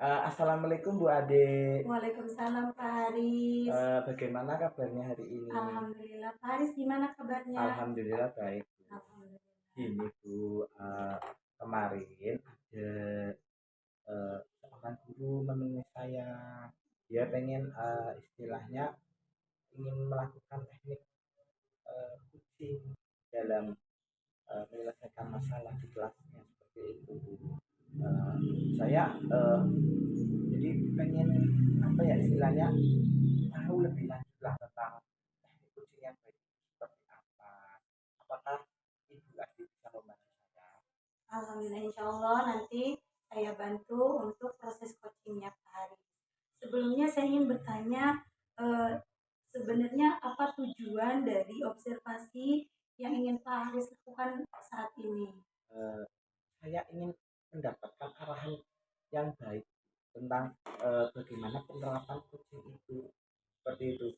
Assalamualaikum Bu Ade. Waalaikumsalam Pak Haris. Bagaimana kabarnya hari ini? Alhamdulillah. Pak Haris gimana kabarnya? Alhamdulillah baik Bu. Alhamdulillah. Gini Bu, kemarin ada seorang guru menemui saya. Dia pengen istilahnya ingin melakukan teknik coaching dalam menyelesaikan masalah di kelasnya seperti itu Bu. Saya jadi pengen apa ya istilahnya tahu lebih lanjut lah tentang teknik coaching yang baik itu seperti apa. Apakah Ibu Asti bisa membantu saya? Alhamdulillah, insya Allah nanti saya bantu untuk proses coachingnya Pak Haris. Sebelumnya saya ingin bertanya, eh, sebenarnya apa tujuan dari observasi yang ingin Pak Haris lakukan saat ini? Eh, saya ingin mendapatkan arahan yang baik tentang bagaimana penerapan coaching itu seperti itu.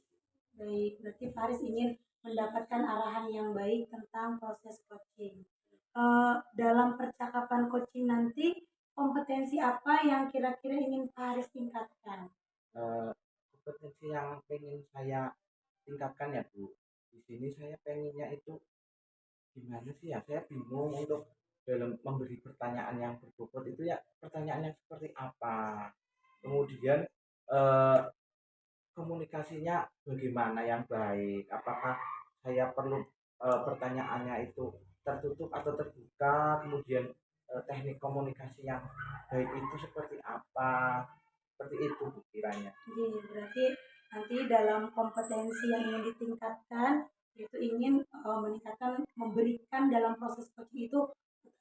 Baik, berarti Pak Haris ingin mendapatkan arahan yang baik tentang proses coaching. Dalam percakapan coaching nanti, kompetensi apa yang kira-kira ingin Pak Haris tingkatkan? Eh, Kompetensi yang pengen saya tingkatkan ya Bu. Di sini saya pengennya itu gimana sih ya? Saya bingung untuk dalam memberi pertanyaan yang berbobot itu ya pertanyaan yang seperti apa. Kemudian eh, komunikasinya bagaimana yang baik? Apakah saya perlu pertanyaannya itu tertutup atau terbuka? Kemudian teknik komunikasi yang baik itu seperti apa? Seperti itu Bu kiranya. Jadi, berarti nanti dalam kompetensi yang ingin ditingkatkan, yaitu ingin meningkatkan, memberikan dalam proses coaching itu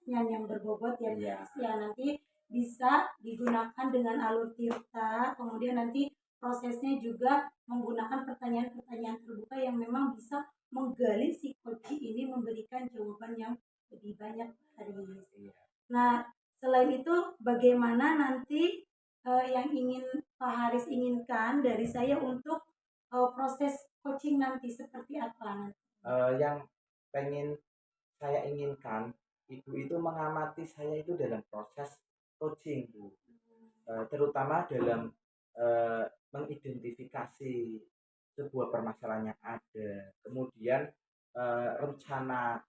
pertanyaan yang berbobot ya, Iya. ya nanti bisa digunakan dengan alur tirta, kemudian nanti prosesnya juga menggunakan pertanyaan-pertanyaan terbuka yang memang bisa menggali si coach ini memberikan jawaban yang lebih banyak dari ini. Iya. Nah, selain itu bagaimana nanti yang ingin Pak Haris inginkan dari saya untuk proses coaching nanti seperti apa? Yang pengen saya inginkan ibu itu mengamati saya itu dalam proses coaching Bu. Terutama dalam mengidentifikasi sebuah permasalahan yang ada, kemudian rencana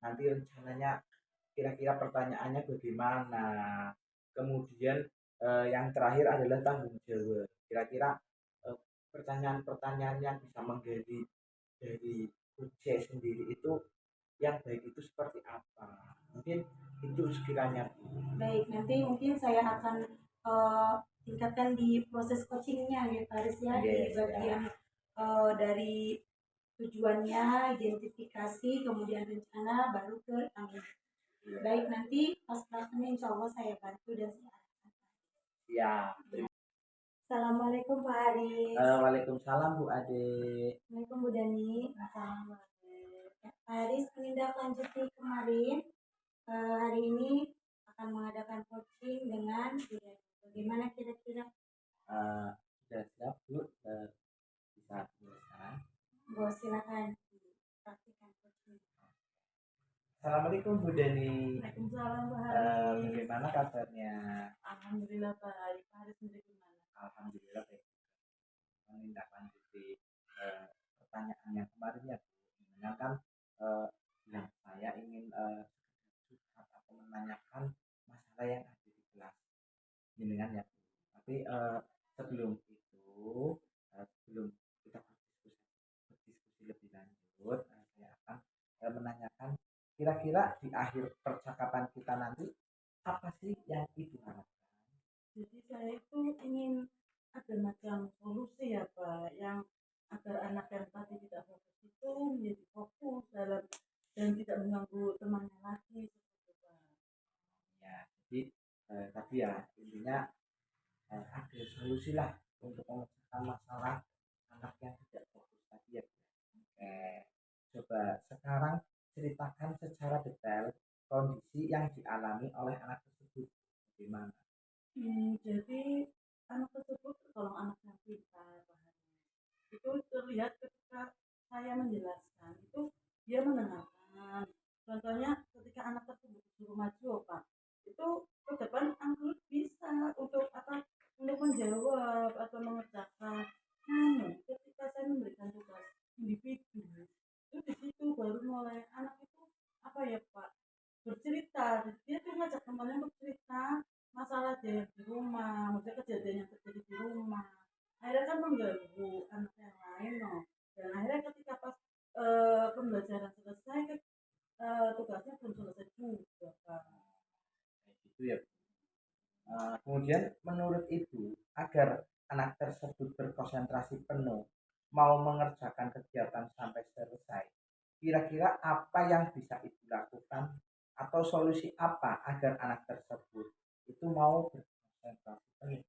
nanti rencananya kira-kira pertanyaannya bagaimana, kemudian yang terakhir adalah tanggung jawab. Kira-kira eh, pertanyaan-pertanyaan yang bisa menggali dari Uce sendiri itu yang baik itu seperti apa? Mungkin itu sekiranya Bu. Baik, nanti mungkin saya akan eh, tingkatkan di proses coachingnya ya Pak Haris ya, di Yes, ya. bagian dari tujuannya, identifikasi, kemudian rencana, baru ke tanggung jawab. Baik, nanti pas prakteknya insya Allah saya bantu dan saya arahkan. Ya. Assalamualaikum Pak Haris. Waalaikumsalam Bu Ade. Assalamualaikum Bu Dani. Assalamualaikum. Ya, Pak Haris menindaklanjuti kemarin, hari ini akan mengadakan coaching dengan Bu Dani. Bagaimana kira-kira? Sudah siap Bu, bisa mulai sekarang. Bu, silakan praktikan coaching. Assalamualaikum Bu Dani. Waalaikumsalam Pak Haris. Bagaimana kabarnya? Alhamdulillah Pak Haris. Pak Haris sendiri gimana? Alhamdulillah baik. Menindaklanjuti pertanyaan yang kemarin ya Bu. Sebenarnya kan yang saya ingin curhat atau menanyakan masalah yang ada di kelas jenengan ya Bu. Tapi sebelum itu, sebelum kita berdiskusi lebih lanjut, saya akan menanyakan kira-kira di akhir percakapan kita nanti apa sih yang Ibu harapkan? Jadi saya itu ingin ada macam solusi ya Pak, yang agar anak yang tadi tidak fokus itu menjadi fokus dalam dan tidak mengganggu temannya lagi seperti itu Pak. Ya, jadi tadi ya intinya ada solusi lah untuk memecahkan masalah anak yang tidak fokus tadi ya. Oke, coba sekarang ceritakan secara detail kondisi yang dialami oleh anak tersebut. Bagaimana? Jadi anak tersebut tergolong anak yang pintar Pak Haris. Itu terlihat ketika saya menjelaskan itu dia mendengarkan. Contohnya ketika anak tersebut disuruh maju Pak, itu ke depan anggur bisa untuk apa atau mengerjakan ketika saya memberikan tugas individu itu di situ baru mulai anak itu apa ya Pak bercerita, dia tuh ngajak temannya untuk cerita masalah dia yang di rumah, maksudnya kejadian yang terjadi di rumah. Akhirnya kan mengganggu anak yang lain, no. Dan akhirnya ketika pas pembelajaran selesai, tugasnya belum selesai juga, Pak. Itu ya. Kemudian menurut Ibu, agar anak tersebut berkonsentrasi penuh mau mengerjakan kegiatan sampai selesai, kira-kira apa yang bisa Ibu lakukan atau solusi apa agar anak tersebut itu mau berkonsentrasi penuh?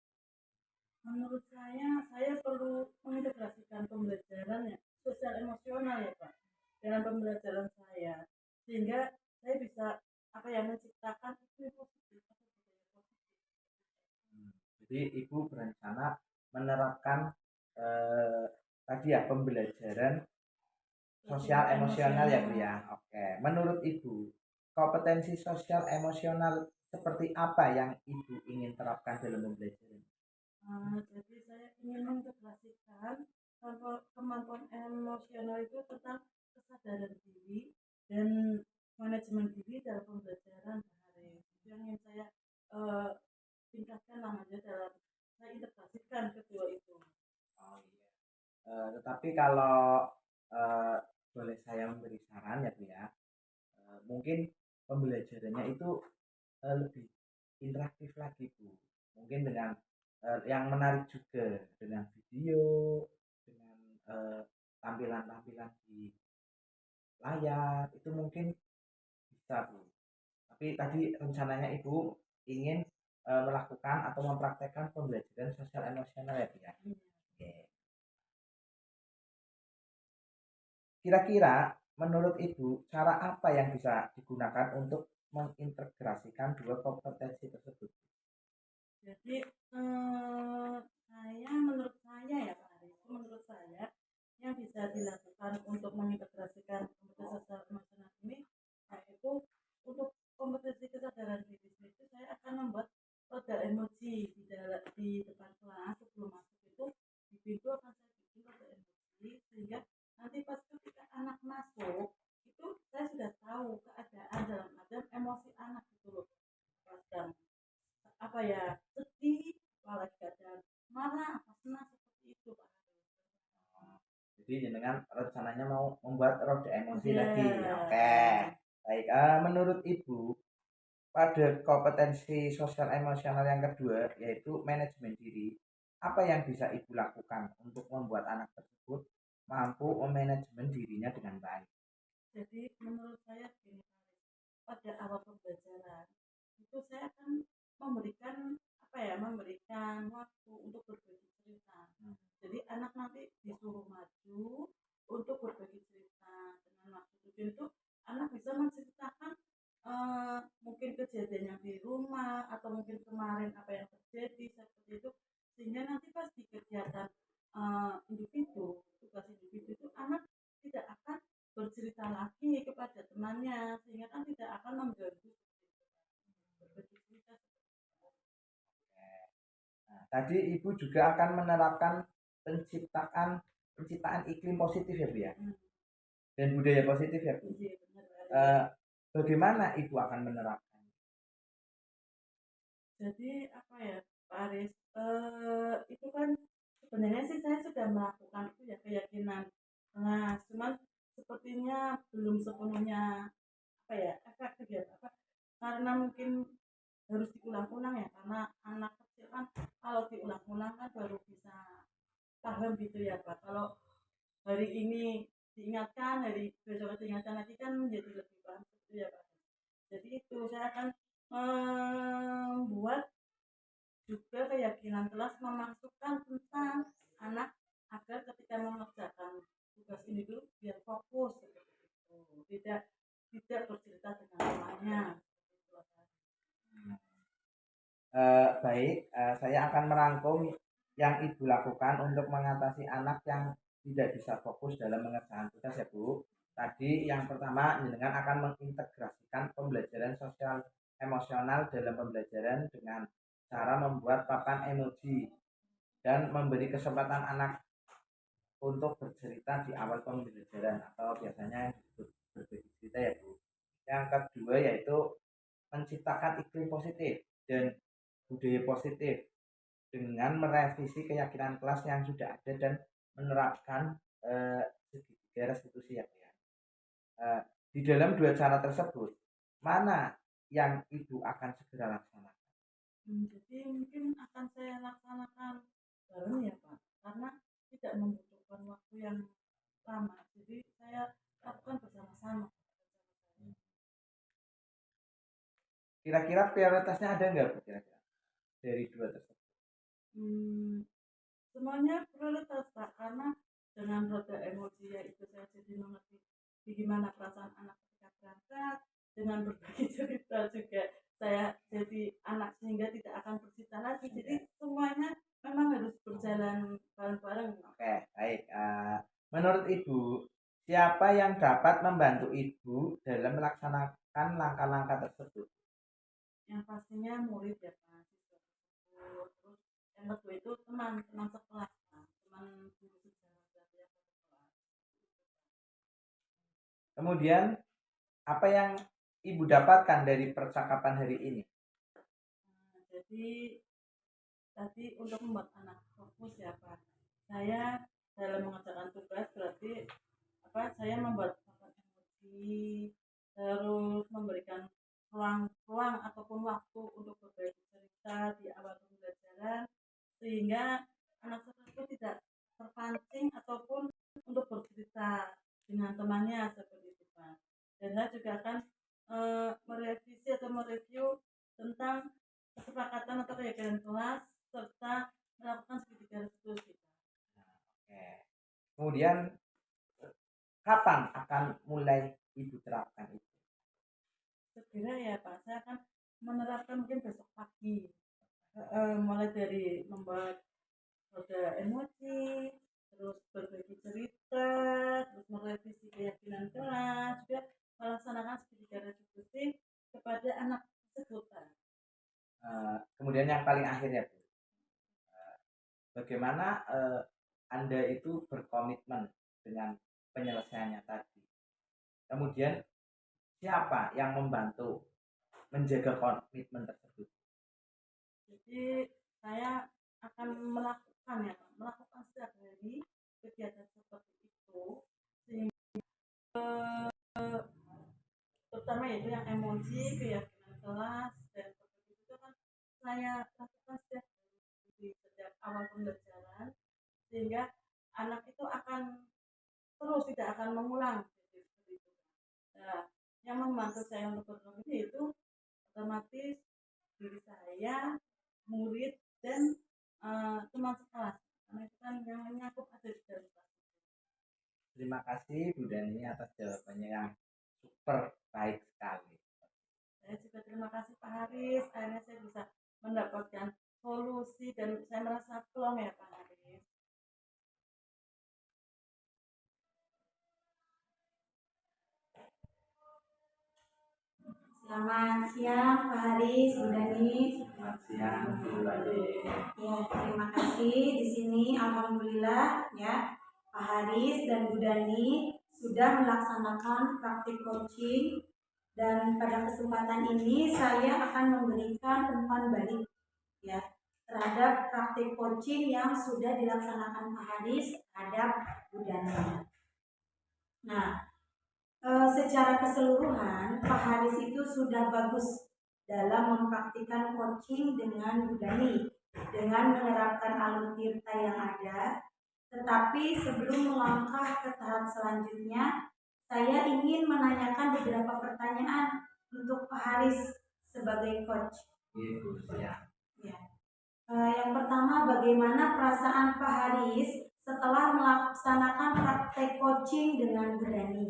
Menurut saya perlu mengintegrasikan pembelajaran ya, sosial emosional ya Pak, dalam pembelajaran saya, sehingga saya bisa apa ya menciptakan iklim positif atau budaya positif. Jadi Ibu berencana menerapkan eh, tadi ya pembelajaran sosial emosional ya Bu ya. Oke, menurut Ibu kompetensi sosial emosional seperti apa yang Ibu ingin terapkan dalam pembelajaran? Jadi saya ingin mengintegrasikan kemampuan emosional itu tentang kesadaran diri dan manajemen diri dalam pembelajaran daring. Itu yang ingin saya eh, tingkatkan namanya dalam saya integrasikan kedua itu. Oh iya. Tetapi kalau eh, boleh saya memberi saran ya Bu ya, mungkin pembelajarannya itu lebih interaktif lagi Bu. Mungkin dengan yang menarik juga dengan video, dengan tampilan-tampilan di layar itu mungkin bisa Bu. Tapi tadi rencananya Ibu ingin melakukan atau mempraktekkan pembelajaran sosial emosional ya Bu ya. Oke. Kira-kira menurut Ibu cara apa yang bisa digunakan untuk mengintegrasikan dua kompetensi tersebut? Jadi menurut saya ya Pak Aris, menurut saya yang bisa dilakukan untuk mengintegrasikan kompetensi sosial emosional ini yaitu untuk kompetensi kesadaran diri itu saya akan membuat roda emoji di depan kelas sebelum masuk itu di pintu akan saya bikin roda emoji sehingga nanti pas ketika anak masuk itu saya sudah tahu keadaan dalam keadaan emosi anak itu loh pas apa ya sedih apalagi keadaan marah apa senang seperti itu Pak. Jadi dengan rencananya mau membuat roda emosi Iya. lagi. Oke. Baik, menurut Ibu pada kompetensi sosial emosional yang kedua yaitu manajemen diri, apa yang bisa Ibu lakukan untuk membuat anak tersebut mampu memanajemen dirinya dengan baik? Jadi menurut saya gini pada awal pembelajaran itu saya akan memberikan waktu untuk berbagi cerita. Jadi anak nanti disuruh maju untuk berbagi cerita dengan waktu tujuan itu anak bisa menceritakan mungkin kejadian yang di rumah atau mungkin kemarin apa yang terjadi seperti itu sehingga nanti pas di kegiatan individu tugas individu itu anak tidak akan bercerita lagi kepada temannya sehingga kan tidak akan mengganggu berbagi cerita. Nah, tadi Ibu juga akan menerapkan penciptaan iklim positif ya Bu ya, dan budaya positif ya Bu. Bagaimana Ibu akan menerapkan? Jadi apa ya Pak Aris, itu kan sebenarnya sih saya sudah melakukan itu ya keyakinan. Nah, cuman sepertinya belum sepenuhnya apa ya efektif ya apa karena mungkin harus diulang-ulang ya karena anak kecil kan kalau diulang-ulang kan baru bisa paham gitu ya Pak. Kalau hari ini diingatkan, hari besok diingatkan lagi kan menjadi lebih paham gitu ya Pak. Jadi itu saya akan membuat juga keyakinan kelas memasukkan tentang anak agar ketika mengerjakan tugas ini dulu biar fokus seperti itu tidak bercerita dengan temannya. Baik, saya akan merangkum yang Ibu lakukan untuk mengatasi anak yang tidak bisa fokus dalam mengerjakan tugas ya Bu. Tadi yang pertama dengan akan mengintegrasikan pembelajaran sosial emosional dalam pembelajaran dengan cara membuat papan emoji dan memberi kesempatan anak untuk bercerita di awal pembelajaran atau biasanya yang disebut berbagi cerita ya Bu. Yang kedua yaitu menciptakan iklim positif dan budaya positif dengan merevisi keyakinan kelas yang sudah ada dan menerapkan segitiga restitusi ya. Eh, di dalam dua cara tersebut, mana yang Ibu akan segera laksanakan? Jadi mungkin akan saya laksanakan bareng ya Pak, karena tidak membutuhkan waktu yang lama. Jadi saya lakukan bersama-sama. Kira-kira prioritasnya ada nggak Bu kira-kira dari dua tersebut? Semuanya prioritas Pak, karena dengan roda emosi ya itu saya jadi mengerti bagaimana perasaan anak ketika berangkat, dengan berbagi cerita juga saya jadi anak sehingga tidak akan bercerita lagi. Jadi semuanya memang harus berjalan bareng-bareng. Oke, baik. Menurut Ibu, siapa yang dapat membantu Ibu dalam melaksanakan langkah-langkah tersebut? Yang pastinya murid ya Pak, siswa tersebut. Terus yang kedua itu teman-teman sekelas Pak, teman guru sejarah belajar sekelas. Kemudian, apa yang Ibu dapatkan dari percakapan hari ini? Jadi tadi untuk membuat anak fokus ya Pak, saya dalam mengerjakan tugas berarti saya membuat papan emoji, terus memberikan ruang ataupun waktu untuk berbagi cerita di awal pembelajaran sehingga anak tersebut tidak terpancing ataupun untuk bercerita dengan temannya seperti itu Pak. Dan saya juga akan merevisi atau mereview tentang kesepakatan atau keyakinan kelas serta melakukan segitiga restitusi. Oke. Kemudian kapan akan mulai Ibu terapkan itu? Segera ya Pak, saya akan menerapkan mungkin besok pagi. Mulai dari membuat roda emoji, terus berbagi cerita, terus merevisi keyakinan kelas, juga melaksanakan segitiga restitusi kepada anak tersebut. Kemudian yang paling akhir ya Bu, bagaimana Anda itu berkomitmen dengan penyelesaiannya tadi? Kemudian siapa yang membantu menjaga komitmen tersebut? Jadi saya akan melakukan setiap hari kegiatan seperti itu sehingga terutama itu yang emosi, keyakinan kelas dan seperti itu kan saya lakukan setiap hari di setiap awal pembelajaran sehingga anak itu akan terus tidak akan mengulang seperti itu. Nah, yang membantu saya untuk berkomitmen itu otomatis diri saya, murid dan teman sekelas karena itu kan yang menyangkut ada di dalam kelas. Terima kasih Bu Dani atas jawabannya yang super baik sekali. Saya juga terima kasih Pak Haris, akhirnya saya bisa mendapatkan solusi dan saya merasa plong ya Pak Haris. Selamat siang Pak Haris, Bu Dani. Selamat siang Bu Dani. Ya, terima kasih. Di sini alhamdulillah ya Pak Haris dan Bu Dani sudah melaksanakan praktik coaching dan pada kesempatan ini saya akan memberikan umpan balik ya terhadap praktik coaching yang sudah dilaksanakan Pak Haris terhadap Bu Dani. Nah, secara keseluruhan Pak Haris itu sudah bagus dalam mempraktikkan coaching dengan Bu Dani dengan menerapkan alur tirta yang ada. Tetapi sebelum melangkah ke tahap selanjutnya, saya ingin menanyakan beberapa pertanyaan untuk Pak Haris sebagai coach. Ya. Yang pertama, bagaimana perasaan Pak Haris setelah melaksanakan praktek coaching dengan Bu Dani?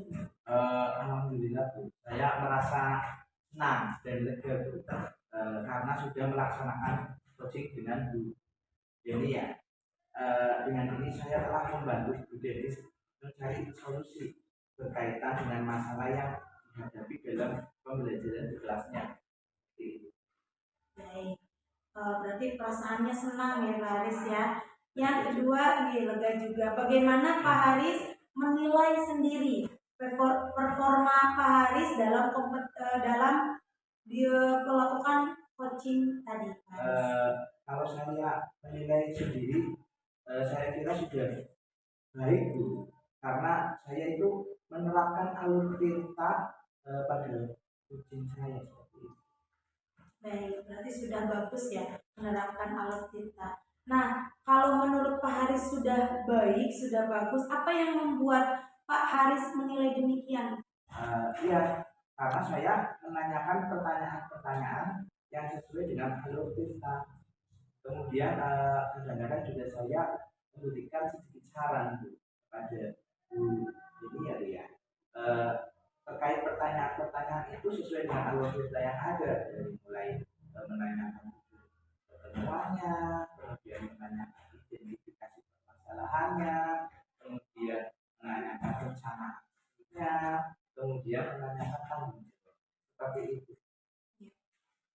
Alhamdulillah Bu, saya merasa senang dan lega Bu, karena sudah melaksanakan coaching dengan Bu Deni ya. Dengan ini saya telah membantu Bu Deni mencari solusi berkaitan dengan masalah yang dihadapi dalam pembelajaran di kelasnya. Baik, berarti perasaannya senang ya Pak Haris ya. Yang kedua, nih lega juga. Bagaimana Pak Haris menilai sendiri performa Pak Haris dalam dia melakukan coaching tadi, Pak Haris? Kalau saya menilai sendiri, saya kira sudah baik Bu, karena saya itu menerapkan alur tirta pada coaching saya seperti itu. Baik, berarti sudah bagus ya menerapkan alur tirta. Nah, kalau menurut Pak Haris sudah baik, sudah bagus, apa yang membuat Pak Haris menilai demikian? Iya, karena saya menanyakan pertanyaan-pertanyaan yang sesuai dengan alur tirta. Kemudian kadang-kadang juga saya memberikan sedikit saran Bu, kepada Bu ini ya Bu ya. Eh, Terkait pertanyaan-pertanyaan itu sesuai dengan alur tirta yang ada, dari mulai menanyakan pertemuannya, kemudian menanyakan identifikasi permasalahannya, kemudian menanyakan rencana aksinya, kemudian menanyakan tanggung jawab. Seperti itu.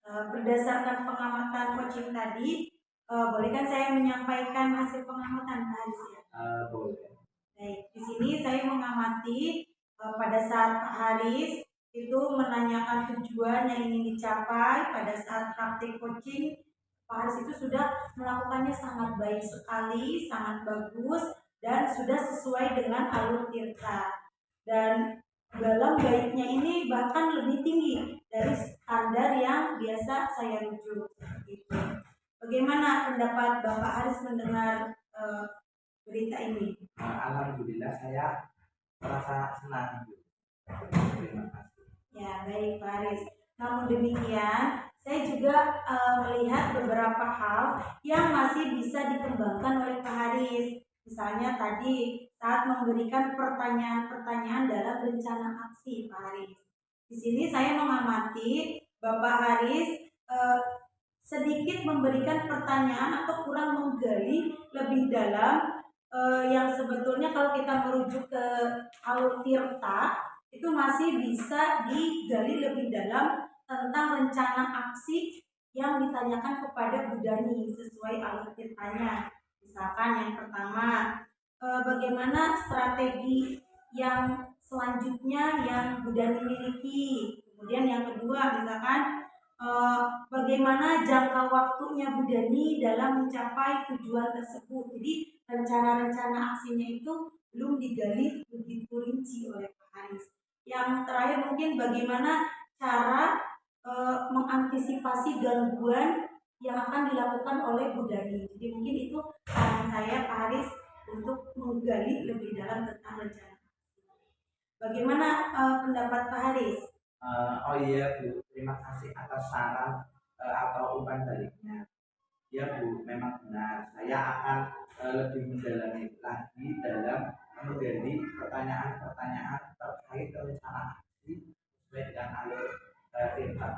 Berdasarkan pengamatan coaching tadi, bolehkan saya menyampaikan hasil pengamatan Pak Haris ya? Boleh. Baik, di sini saya mengamati pada saat Pak Haris itu menanyakan tujuan yang ingin dicapai pada saat praktik coaching, Pak Haris itu sudah melakukannya sangat baik sekali, sangat bagus, dan sudah sesuai dengan alur tirta. Dan dalam baiknya ini bahkan lebih tinggi dari standar yang biasa saya rujuk. Gitu. Bagaimana pendapat Bapak Haris mendengar berita ini? Alhamdulillah saya merasa senang. Terima kasih. Ya, baik Pak Haris. Namun demikian, saya juga melihat beberapa hal yang masih bisa dikembangkan oleh Pak Haris. Misalnya tadi saat memberikan pertanyaan-pertanyaan dalam rencana aksi Pak Haris. Di sini saya mengamati Bapak Haris sedikit memberikan pertanyaan atau kurang menggali lebih dalam yang sebetulnya kalau kita merujuk ke alur tirta itu masih bisa digali lebih dalam tentang rencana aksi yang ditanyakan kepada Bu Dani sesuai alur tirtanya. Misalkan yang pertama, bagaimana strategi yang selanjutnya yang Bu Dani miliki. Kemudian yang kedua, misalkan bagaimana jangka waktunya Bu Dani dalam mencapai tujuan tersebut. Jadi rencana-rencana aksinya itu belum digali begitu rinci oleh Pak Haris. Yang terakhir mungkin bagaimana cara mengantisipasi gangguan yang akan dilakukan oleh Bu Dani. Jadi mungkin itu saran saya Pak Haris untuk menggali lebih dalam tentang rencana. Bagaimana pendapat Pak Haris? Oh iya Bu, terima kasih atas saran atau umpan baliknya. Ya Bu, memang benar. Saya akan lebih mendalami lagi dalam menggali pertanyaan-pertanyaan terkait rencana aksi sesuai dengan alur tirta.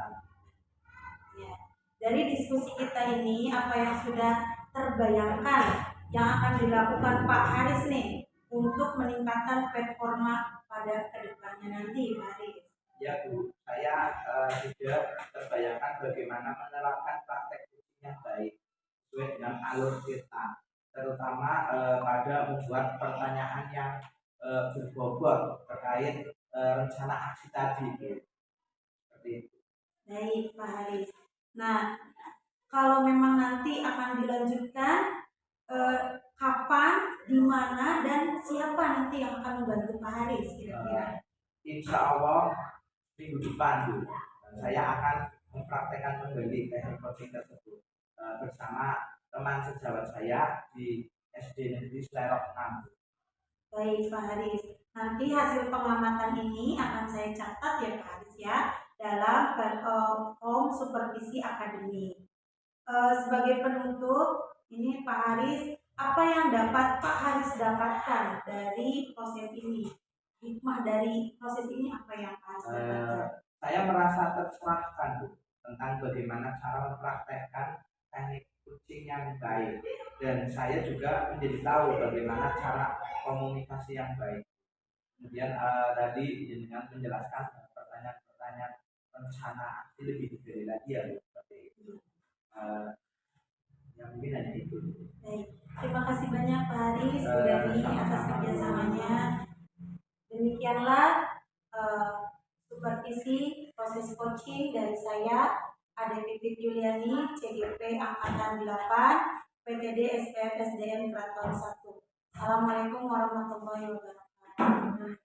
Ya. Dari diskusi kita ini, apa yang sudah terbayangkan yang akan dilakukan Pak Haris nih untuk meningkatkan performa pada kedepannya nanti, Pak Haris? Ya Bu, saya sudah terbayangkan bagaimana menerapkan praktek coaching yang baik sesuai dengan alur tirta, terutama pada membuat pertanyaan yang berbobot terkait rencana aksi tadi, Bu. Seperti itu. Baik, Pak Haris. Nah, kalau memang nanti akan dilanjutkan, kapan, di mana, dan siapa nanti yang akan membantu Pak Haris kira-kira? Insya Allah minggu depan Bu, saya akan mempraktekkan kembali teknik coaching tersebut bersama teman sejawat saya di SD Negeri Slerok 6. Baik Pak Haris, nanti hasil pengamatan ini akan saya catat ya Pak Haris ya dalam form supervisi akademik. Sebagai penutup, ini Pak Haris, apa yang dapat Pak Haris dapatkan dari proses ini? Hikmah dari proses ini apa yang Pak Haris dapatkan? Saya merasa tercerahkan Bu, tentang bagaimana cara mempraktekkan teknik coaching yang baik, dan saya juga menjadi tahu bagaimana cara komunikasi yang baik. Kemudian tadi dengan menjelaskan pertanyaan-pertanyaan rencana aksi lebih detail lagi ya Bu, seperti itu. Yang mungkin hanya itu. Baik, terima kasih banyak Pak Haris Bu Dani atas kerjasamanya. Demikianlah supervisi proses coaching dari saya Ade Pipit Yuliani, CGP Angkatan 8, PTD SPM SDN Keraton 1. Assalamualaikum warahmatullahi wabarakatuh.